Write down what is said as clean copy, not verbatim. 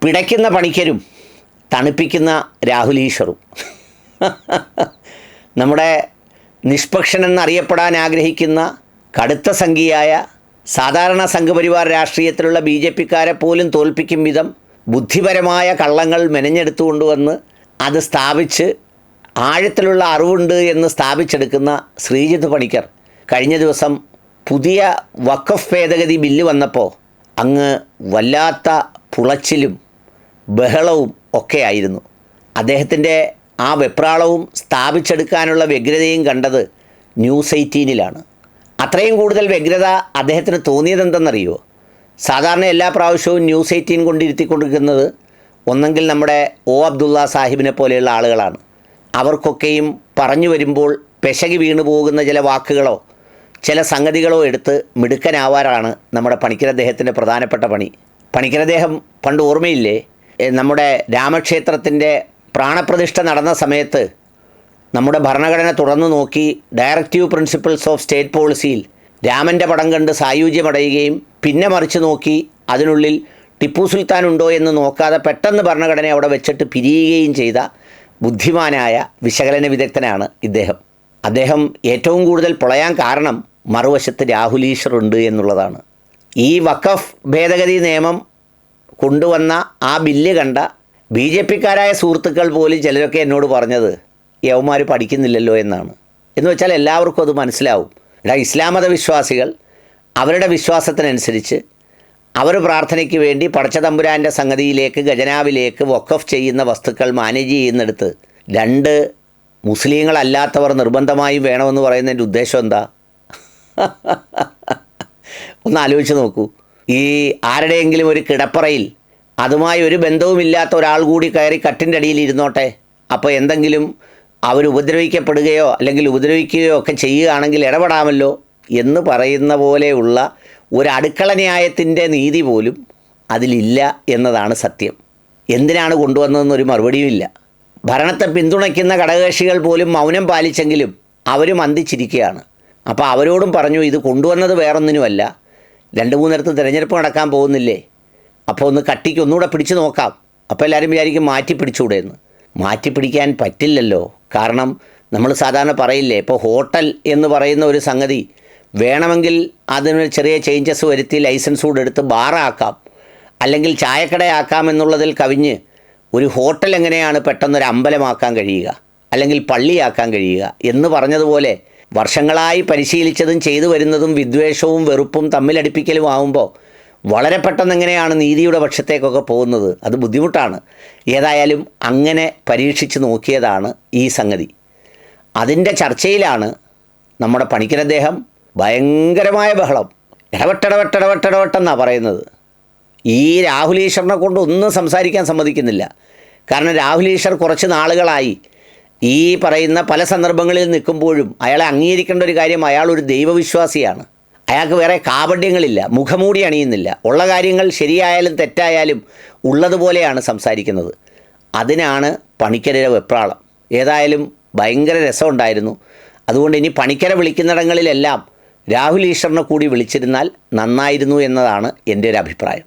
പിടയ്ക്കുന്ന പണിക്കരും തണുപ്പിക്കുന്ന രാഹുൽ ഈശ്വറും. നമ്മുടെ നിഷ്പക്ഷനെന്നറിയപ്പെടാൻ ആഗ്രഹിക്കുന്ന കടുത്ത സംഖ്യയായ സാധാരണ സംഘപരിവാർ രാഷ്ട്രീയത്തിലുള്ള BJPക്കാരെ പോലും തോൽപ്പിക്കും വിധം ബുദ്ധിപരമായ കള്ളങ്ങൾ മെനഞ്ഞെടുത്തുകൊണ്ടുവന്ന് അത് സ്ഥാപിച്ച് ആഴത്തിലുള്ള അറിവുണ്ട് എന്ന് സ്ഥാപിച്ചെടുക്കുന്ന ശ്രീജിത്ത് പണിക്കർ കഴിഞ്ഞ ദിവസം പുതിയ വഖഫ് ഭേദഗതി ബില്ല് വന്നപ്പോൾ അങ്ങ് വല്ലാത്ത പുളച്ചിലും ബഹളവും ഒക്കെ ആയിരുന്നു. അദ്ദേഹത്തിൻ്റെ ആ വെപ്രാളവും സ്ഥാപിച്ചെടുക്കാനുള്ള വ്യഗ്രതയും കണ്ടത് ന്യൂസ് 18-ലാണ്. അത്രയും കൂടുതൽ വ്യഗ്രത അദ്ദേഹത്തിന് തോന്നിയതെന്തെന്നറിയോ? സാധാരണ എല്ലാ പ്രാവശ്യവും ന്യൂസ് 18 കൊണ്ടിരുത്തിക്കൊണ്ടിരിക്കുന്നത് ഒന്നെങ്കിൽ നമ്മുടെ അബ്ദുള്ള സാഹിബിനെ പോലെയുള്ള ആളുകളാണ്. അവർക്കൊക്കെയും പറഞ്ഞു വരുമ്പോൾ പെശകി വീണു പോകുന്ന ചില വാക്കുകളോ ചില സംഗതികളോ എടുത്ത് മിടുക്കനാവാറാണ് നമ്മുടെ പണിക്കർ അദ്ദേഹത്തിൻ്റെ പ്രധാനപ്പെട്ട പണി. പണിക്കർ അദ്ദേഹം പണ്ട് ഓർമ്മയില്ലേ, നമ്മുടെ രാമക്ഷേത്രത്തിൻ്റെ പ്രാണപ്രതിഷ്ഠ നടന്ന സമയത്ത് നമ്മുടെ ഭരണഘടന തുറന്നു നോക്കി ഡയറക്റ്റീവ് പ്രിൻസിപ്പിൾസ് ഓഫ് സ്റ്റേറ്റ് പോളിസിയിൽ രാമൻ്റെ പടം കണ്ട് സായുജ്യമടയുകയും പിന്നെ മറിച്ച് നോക്കി അതിനുള്ളിൽ ടിപ്പു സുൽത്താൻ ഉണ്ടോ എന്ന് നോക്കാതെ പെട്ടെന്ന് ഭരണഘടന അവിടെ വെച്ചിട്ട് പിരിയുകയും ചെയ്ത ബുദ്ധിമാനായ വിശകലന വിദഗ്ധനാണ് ഇദ്ദേഹം. അദ്ദേഹം ഏറ്റവും കൂടുതൽ പൊളയാൻ കാരണം മറുവശത്ത് രാഹുൽ ഈശ്വർ ഉണ്ട് എന്നുള്ളതാണ്. ഈ വഖഫ് ഭേദഗതി നിയമം കൊണ്ടുവന്ന ആ ബില്ല് കണ്ട BJPക്കാരായ സുഹൃത്തുക്കൾ പോലും ചിലരൊക്കെ എന്നോട് പറഞ്ഞത് യവന്മാർ പഠിക്കുന്നില്ലല്ലോ എന്നാണ്. എന്ന് വെച്ചാൽ എല്ലാവർക്കും അത് മനസ്സിലാവും. ഇസ്ലാം മത വിശ്വാസികൾ അവരുടെ വിശ്വാസത്തിനനുസരിച്ച് അവർ പ്രാർത്ഥനയ്ക്ക് വേണ്ടി പടച്ചതമ്പുരാൻ്റെ സംഗതിയിലേക്ക് ഖജനാവിലേക്ക് വഖഫ് ചെയ്യുന്ന വസ്തുക്കൾ മാനേജ് ചെയ്യുന്നിടത്ത് 2 മുസ്ലിങ്ങളല്ലാത്തവർ നിർബന്ധമായും വേണമെന്ന് പറയുന്നതിൻ്റെ ഉദ്ദേശം എന്താ? ഒന്ന് ആലോചിച്ച് നോക്കൂ. ഈ ആരുടെയെങ്കിലും ഒരു കിടപ്പറയിൽ അതുമായി ഒരു ബന്ധവുമില്ലാത്ത ഒരാൾ കൂടി കയറി കട്ടിൻ്റെ അടിയിൽ ഇരുന്നോട്ടെ, അപ്പോൾ എന്തെങ്കിലും അവർ ഉപദ്രവിക്കപ്പെടുകയോ അല്ലെങ്കിൽ ഉപദ്രവിക്കുകയോ ഒക്കെ ചെയ്യുകയാണെങ്കിൽ ഇടപെടാമല്ലോ എന്ന് പറയുന്ന പോലെയുള്ള ഒരു അടുക്കള ന്യായത്തിൻ്റെ നീതി പോലും അതിലില്ല എന്നതാണ് സത്യം. എന്തിനാണ് കൊണ്ടുവന്നതെന്നൊരു മറുപടിയുമില്ല. ഭരണത്തെ പിന്തുണയ്ക്കുന്ന ഘടകകക്ഷികൾ പോലും മൗനം പാലിച്ചെങ്കിലും അവരും അന്തിച്ചിരിക്കുകയാണ്. അപ്പോൾ അവരോടും പറഞ്ഞു, ഇത് കൊണ്ടുവന്നത് വേറൊന്നിനുമല്ല, 2-3 തിരഞ്ഞെടുപ്പ് നടക്കാൻ പോകുന്നില്ലേ, അപ്പോൾ ഒന്ന് കട്ടിക്ക് ഒന്നുകൂടെ പിടിച്ചു നോക്കാം. അപ്പോൾ എല്ലാവരും വിചാരിക്കും മാറ്റി പിടിച്ചുകൂടെ എന്ന്. മാറ്റി പിടിക്കാൻ പറ്റില്ലല്ലോ. കാരണം നമ്മൾ സാധാരണ പറയില്ലേ, ഇപ്പോൾ ഹോട്ടൽ എന്ന് പറയുന്ന ഒരു സംഗതി വേണമെങ്കിൽ അതിന് ചെറിയ ചേഞ്ചസ് വരുത്തി ലൈസൻസ് കൂടെ എടുത്ത് ബാറാക്കാം, അല്ലെങ്കിൽ ചായക്കടയാക്കാം എന്നുള്ളതിൽ കവിഞ്ഞ് ഒരു ഹോട്ടൽ എങ്ങനെയാണ് പെട്ടെന്നൊരു അമ്പലമാക്കാൻ കഴിയുക, അല്ലെങ്കിൽ പള്ളിയാക്കാൻ കഴിയുക എന്ന് പറഞ്ഞതുപോലെ വർഷങ്ങളായി പരിശീലിച്ചതും ചെയ്തു വരുന്നതും വിദ്വേഷവും വെറുപ്പും തമ്മിലടിപ്പിക്കലും ആകുമ്പോൾ വളരെ പെട്ടെന്ന് എങ്ങനെയാണ് നീതിയുടെ പക്ഷത്തേക്കൊക്കെ പോകുന്നത്? അത് ബുദ്ധിമുട്ടാണ്. ഏതായാലും അങ്ങനെ പരീക്ഷിച്ച് നോക്കിയതാണ് ഈ സംഗതി. അതിൻ്റെ നമ്മുടെ പണിക്കർ അദ്ദേഹം ഭയങ്കരമായ ബഹളം, ഇടവെട്ടെന്നാണ് പറയുന്നത്. ഈ രാഹുൽ ഈശ്വറിനെ കൊണ്ട് ഒന്നും സംസാരിക്കാൻ സമ്മതിക്കുന്നില്ല. കാരണം രാഹുൽ ഈശ്വർ കുറച്ച് നാളുകളായി ഈ പറയുന്ന പല സന്ദർഭങ്ങളിൽ നിൽക്കുമ്പോഴും അയാളെ അംഗീകരിക്കേണ്ട ഒരു കാര്യം, അയാളൊരു ദൈവവിശ്വാസിയാണ്. അയാൾക്ക് വേറെ കാപഢ്യങ്ങളില്ല, മുഖമൂടി അണിയുന്നില്ല, ഉള്ള കാര്യങ്ങൾ ശരിയായാലും തെറ്റായാലും ഉള്ളതുപോലെയാണ് സംസാരിക്കുന്നത്. അതിനാണ് പണിക്കരുടെ വെപ്രാളം. ഏതായാലും ഭയങ്കര രസമുണ്ടായിരുന്നു. അതുകൊണ്ട് ഇനി പണിക്കരെ വിളിക്കുന്നിടങ്ങളിലെല്ലാം രാഹുൽ ഈശ്വറിനെ കൂടി വിളിച്ചിരുന്നാൽ നന്നായിരുന്നു എന്നതാണ് എൻ്റെ ഒരു അഭിപ്രായം.